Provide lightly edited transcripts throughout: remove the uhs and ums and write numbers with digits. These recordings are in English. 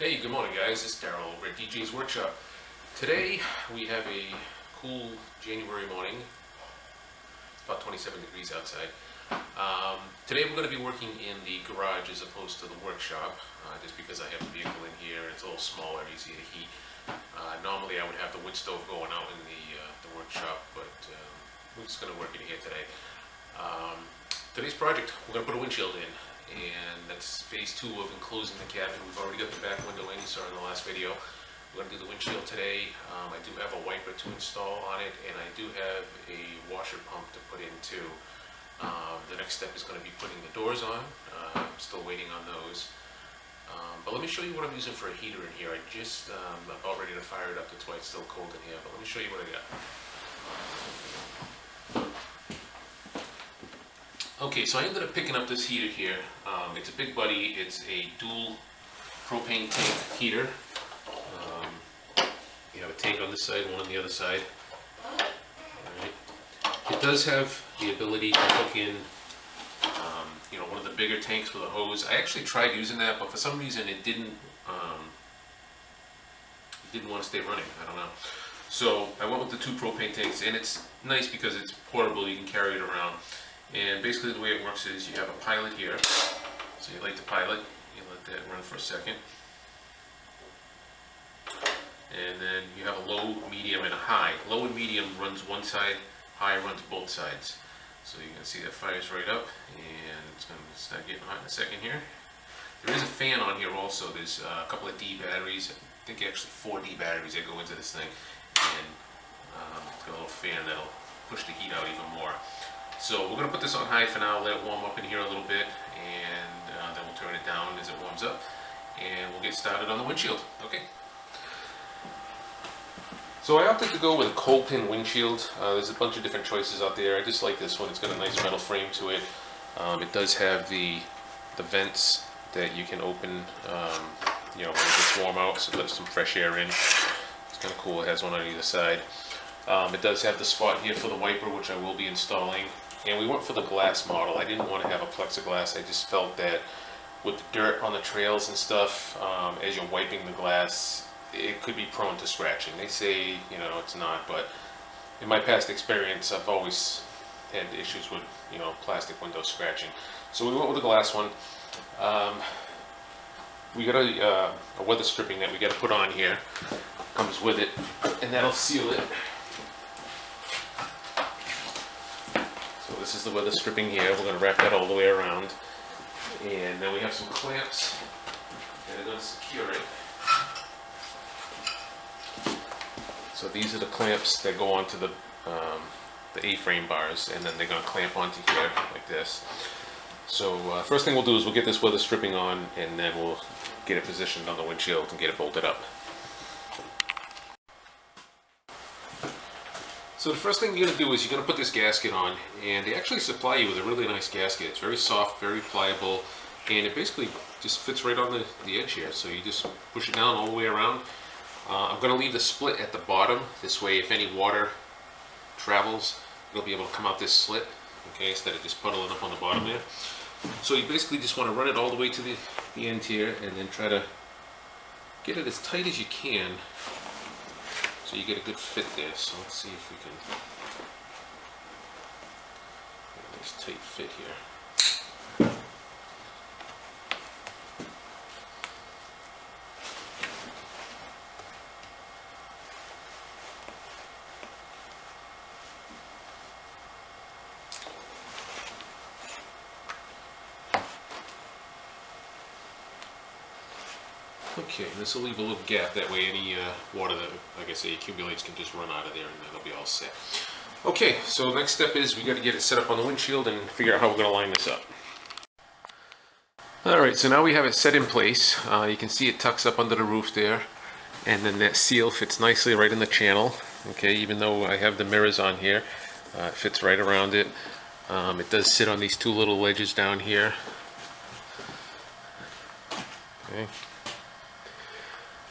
Hey, good morning guys, it's Daryl over at DJ's Workshop. Today we have a cool January morning. It's about 27 degrees outside. Today we're going to be working in the garage as opposed to the workshop, just because I have the vehicle in here. It's a little smaller, easy to heat. Normally I would have the wood stove going out in the workshop, but we're just going to work in here today. Today's project, we're going to put a windshield in. And that's phase 2 of enclosing the cabin. We've already got the back window in, you saw in the last video. We're going to do the windshield today. I do have a wiper to install on it, and I do have a washer pump to put in too. The next step is going to be putting the doors on. I'm still waiting on those. But let me show you what I'm using for a heater in here. I'm about ready to fire it up. That's why it's still cold in here, but let me show you what I got. Okay, so I ended up picking up this heater here. It's a big buddy. It's a dual propane tank heater. You have a tank on this side, one on the other side. Alright. It does have the ability to hook in, one of the bigger tanks with a hose. I actually tried using that, but for some reason it didn't want to stay running. I don't know. So I went with the 2 propane tanks, and it's nice because it's portable. You can carry it around. And basically the way it works is you have a pilot here. So you light the pilot, you let that run for a second. And then you have a low, medium, and a high. Low and medium runs one side, high runs both sides. So you can see that fires right up, and it's going to start getting hot in a second here. There is a fan on here also. There's a couple of D batteries. I think actually 4 D batteries that go into this thing. And it's got a little fan that'll push the heat out even more. So we're going to put this on high for now, let it warm up in here a little bit, and then we'll turn it down as it warms up, and we'll get started on the windshield. Okay. So I opted to go with a Kolpin windshield. There's a bunch of different choices out there. I just like this one. It's got a nice metal frame to it. It does have the vents that you can open, when it gets warm out, so it lets some fresh air in. It's kind of cool. It has one on either side. It does have the spot here for the wiper, which I will be installing. And we went for the glass model. I didn't want to have a plexiglass. I just felt that with the dirt on the trails and stuff, as you're wiping the glass, it could be prone to scratching. They say, it's not, but in my past experience, I've always had issues with, plastic windows scratching. So we went with the glass one. We got a weather stripping that we got to put on here. Comes with it, and that'll seal it. This is the weather stripping here. We're going to wrap that all the way around. And then we have some clamps that are going to secure it. So these are the clamps that go onto the A-frame bars, and then they're going to clamp onto here like this. So first thing we'll do is we'll get this weather stripping on, and then we'll get it positioned on the windshield and get it bolted up. So the first thing you're going to do is you're going to put this gasket on, and they actually supply you with a really nice gasket. It's very soft, very pliable, and it basically just fits right on the edge here. So you just push it down all the way around. I'm going to leave the split at the bottom. This way, if any water travels, it'll be able to come out this slit, okay, instead of just puddling up on the bottom there. So you basically just want to run it all the way to the end here, and then try to get it as tight as you can, so you get a good fit there. So let's see if we can get a nice tight fit here. Okay, this will leave a little gap, that way any water that, like I say, accumulates can just run out of there, and that'll be all set. Okay, so next step is we got to get it set up on the windshield and figure out how we're going to line this up. Alright, so now we have it set in place. You can see it tucks up under the roof there, and then that seal fits nicely right in the channel. Okay, even though I have the mirrors on here, it fits right around it. It does sit on these 2 little ledges down here. Okay.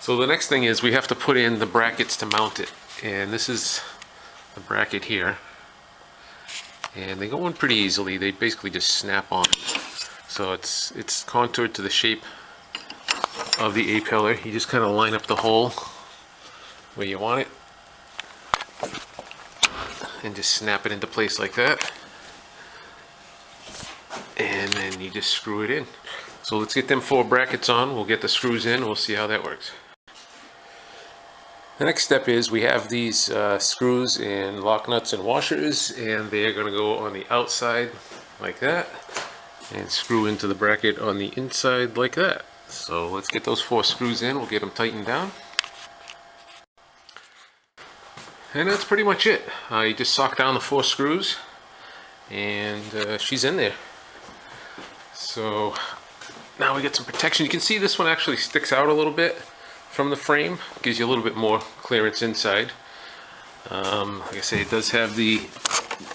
So the next thing is we have to put in the brackets to mount it, and this is the bracket here, and they go in pretty easily. They basically just snap on. So it's contoured to the shape of the A-pillar. You just kind of line up the hole where you want it and just snap it into place like that, and then you just screw it in. So let's get them 4 brackets on. We'll get the screws in. We'll see how that works. The next step is we have these screws and lock nuts and washers, and they're going to go on the outside like that and screw into the bracket on the inside like that. So let's get those 4 screws in. We'll get them tightened down. And that's pretty much it. You just sock down the 4 screws and she's in there. So now we get some protection. You can see this one actually sticks out a little bit from the frame. Gives you a little bit more clearance inside. Like I say, it does have the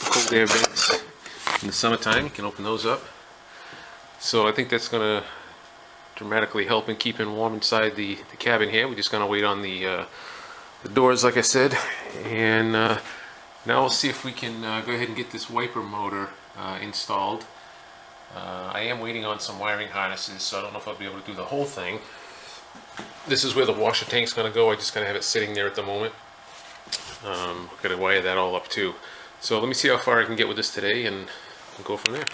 cold air vents in the summertime. You can open those up. So I think that's going to dramatically help in keeping warm inside the cabin here. We're just going to wait on the doors, like I said, and now we'll see if we can go ahead and get this wiper motor installed. I am waiting on some wiring harnesses, so I don't know if I'll be able to do the whole thing. This is where the washer tank's going to go. I just kind of have it sitting there at the moment. I've got to wire that all up too. So let me see how far I can get with this today, and we'll go from there.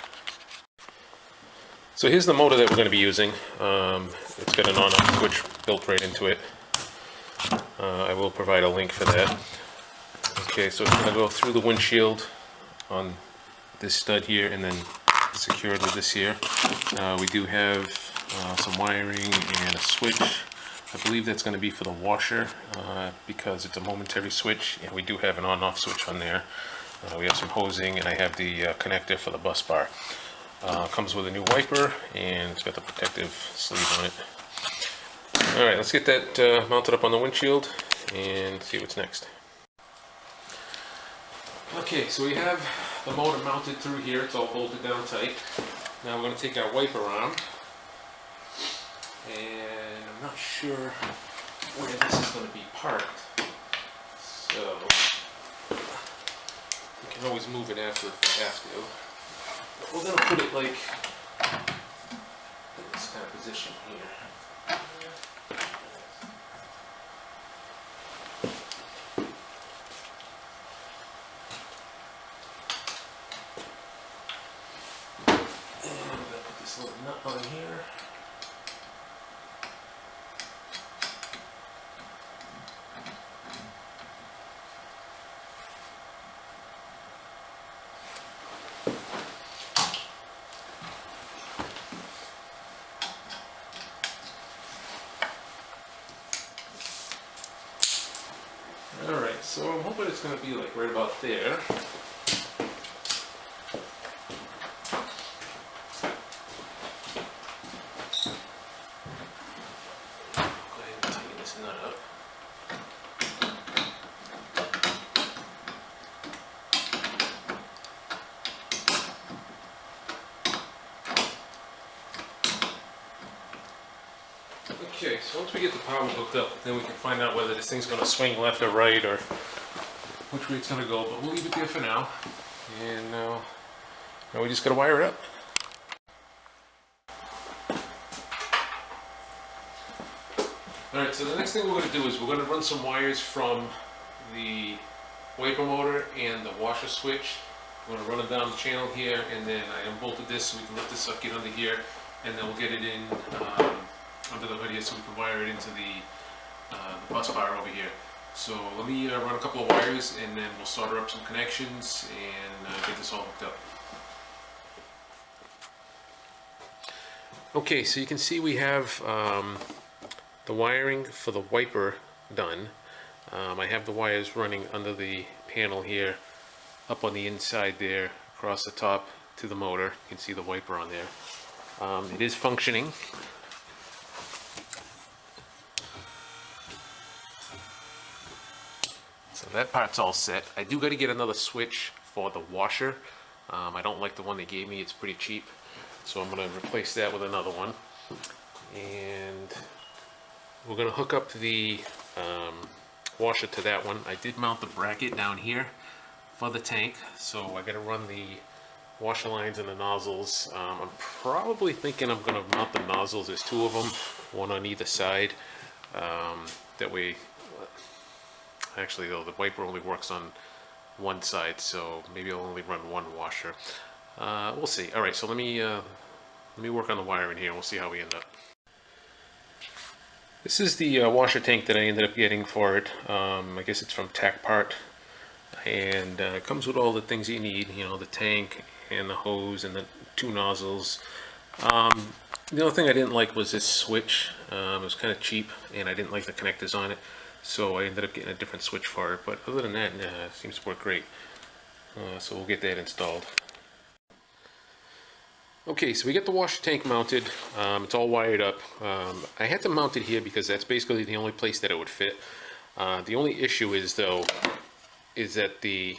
So here's the motor that we're going to be using. It's got an on-off switch built right into it. I will provide a link for that. Okay, so it's going to go through the windshield on this stud here and then secured with this here. We do have some wiring and a switch. I believe that's going to be for the washer because it's a momentary switch, and we do have an on-off switch on there. We have some hosing, and I have the connector for the bus bar. Comes with a new wiper, and it's got the protective sleeve on it. Alright, let's get that mounted up on the windshield and see what's next. Okay, so we have the motor mounted through here. It's all bolted down tight. Now we're going to take our wiper arm, and I'm not sure where this is going to be parked, so we can always move it after if we have to. But we're going to put it like in this kind of position here. Little nut on here. Alright, so I'm hoping it's going to be like right about there. Okay, so once we get the power hooked up, then we can find out whether this thing's going to swing left or right, or which way it's going to go, but we'll leave it there for now. And now we just got to wire it up. Alright, so the next thing we're going to do is we're going to run some wires from the wiper motor and the washer switch. We're going to run them down the channel here, and then I unbolted this so we can lift this up, get under here, and then we'll get it in under the hood here so we can wire it into the bus bar over here. So let me run a couple of wires, and then we'll solder up some connections and get this all hooked up. Okay, so you can see we have the wiring for the wiper done. I have the wires running under the panel here, up on the inside there, across the top to the motor. You can see the wiper on there. It is functioning. So that part's all set. I do got to get another switch for the washer. I don't like the one they gave me. It's pretty cheap. So I'm going to replace that with another one. And we're going to hook up the washer to that one. I did mount the bracket down here for the tank. So I got to run the washer lines and the nozzles. I'm probably thinking I'm going to mount the nozzles. There's two of them, one on either side. That way, actually though, the wiper only works on one side, so maybe I'll only run one washer. We'll see. All right, so let me work on the wiring here, and we'll see how we end up. This is the washer tank that I ended up getting for it. I guess it's from Tac Part, and it comes with all the things you need. You know, the tank and the hose and the two nozzles. The only thing I didn't like was this switch. It was kind of cheap, and I didn't like the connectors on it, so I ended up getting a different switch for it. But other than that, it seems to work great. So we'll get that installed. Okay, so we get the washer tank mounted. It's all wired up. I had to mount it here because that's basically the only place that it would fit. The only issue is, though, is that the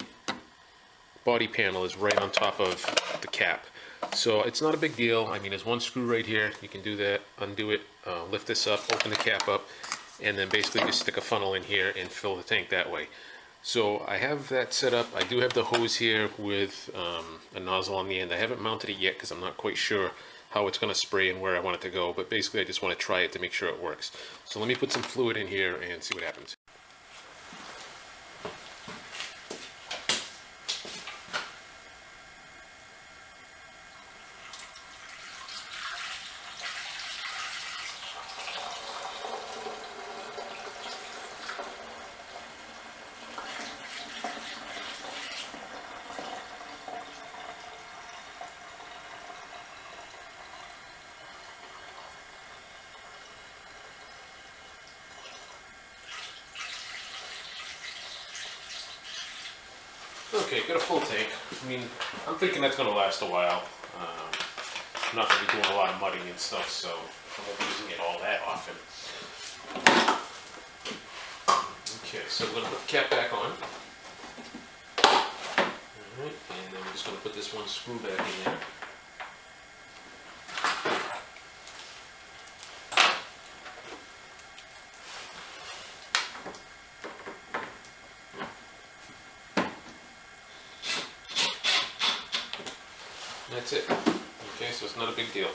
body panel is right on top of the cap. So it's not a big deal. I mean, there's one screw right here. You can do that, undo it, lift this up, open the cap up, and then basically just stick a funnel in here and fill the tank that way. So I have that set up. I do have the hose here with a nozzle on the end. I haven't mounted it yet because I'm not quite sure how it's going to spray and where I want it to go, but basically I just want to try it to make sure it works. So let me put some fluid in here and see what happens. Okay, got a full tank. I mean, I'm thinking that's going to last a while. I'm not going to be doing a lot of mudding and stuff, so I won't be using it all that often. Okay, so we're going to put the cap back on. Alright, and then we're just going to put this one screw back in there. That's it. Okay, so it's not a big deal.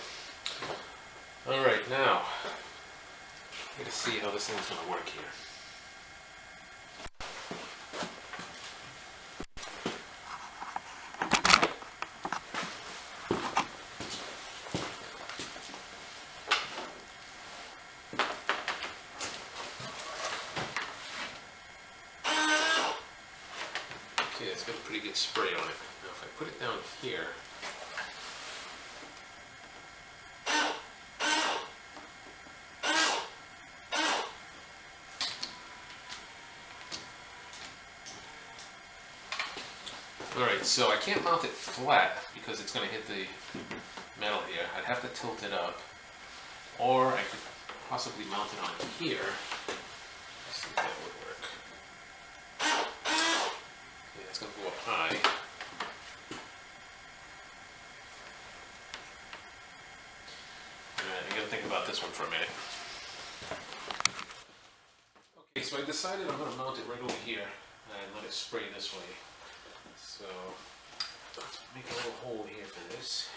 Alright, now, I'm going to see how this thing's going to work here. Okay, it's got a pretty good spray on it. Now if I put it down here, alright, so I can't mount it flat because it's going to hit the metal here. I'd have to tilt it up, or I could possibly mount it on here. Let's see if that would work. Yeah, it's going to go up high. Alright, I got to think about this one for a minute. Okay, so I decided I'm going to mount it right over here and let it spray this way. So let's make a little hole here for this.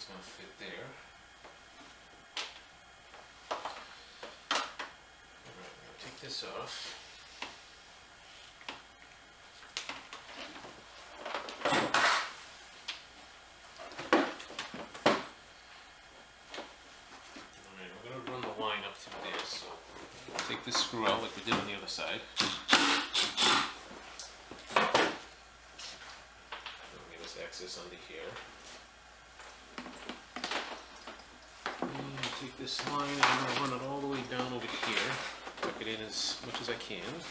gonna fit there. Alright, I'm gonna take this off. Alright, we're gonna run the line up through there, so take this screw out like we did on the other side. Give us access under here. And take this line and I'm gonna run it all the way down over here. Tuck it in as much as I can.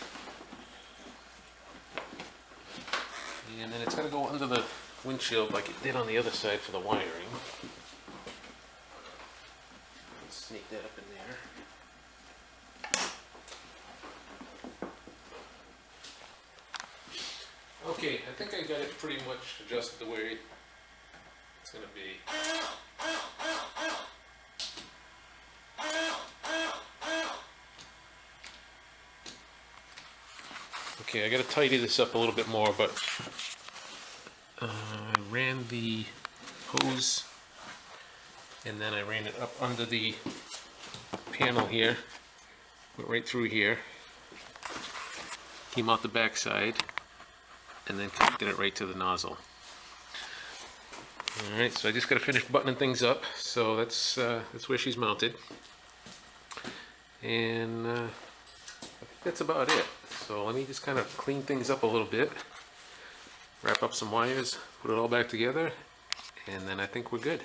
And then it's gonna go under the windshield like it did on the other side for the wiring. Let's sneak that up in there. Okay, I think I got it pretty much adjusted the way it's going to be. Okay, I got to tidy this up a little bit more, but I ran the hose and then I ran it up under the panel here, went right through here, came out the back side, and then connected it right to the nozzle. Alright, so I just got to finish buttoning things up, so that's where she's mounted. And I think that's about it. So let me just kind of clean things up a little bit, wrap up some wires, put it all back together, and then I think we're good.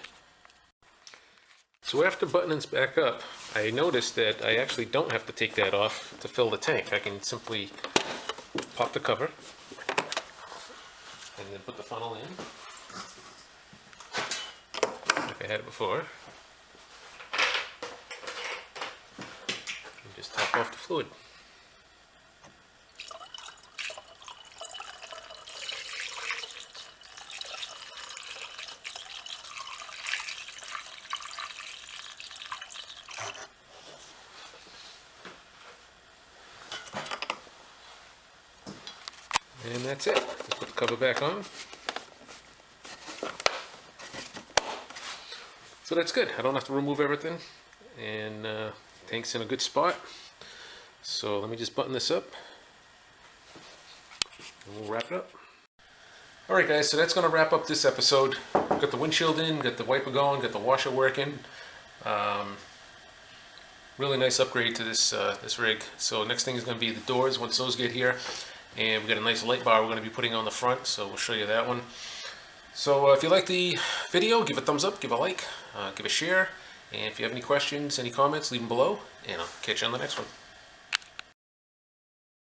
So after buttoning this back up, I noticed that I actually don't have to take that off to fill the tank. I can simply pop the cover and then put the funnel in, like I had it before, and just top off the fluid. And that's it. Let's put the cover back on. So that's good. I don't have to remove everything, and tank's in a good spot. So let me just button this up and we'll wrap it up. Alright guys, so that's going to wrap up this episode. Got the windshield in, got the wiper going, got the washer working. Really nice upgrade to this this rig. So next thing is going to be the doors once those get here. And we've got a nice light bar we're going to be putting on the front, so we'll show you that one. So if you like the video, give a thumbs up, give a like, give a share, and if you have any questions, any comments, leave them below, and I'll catch you on the next one.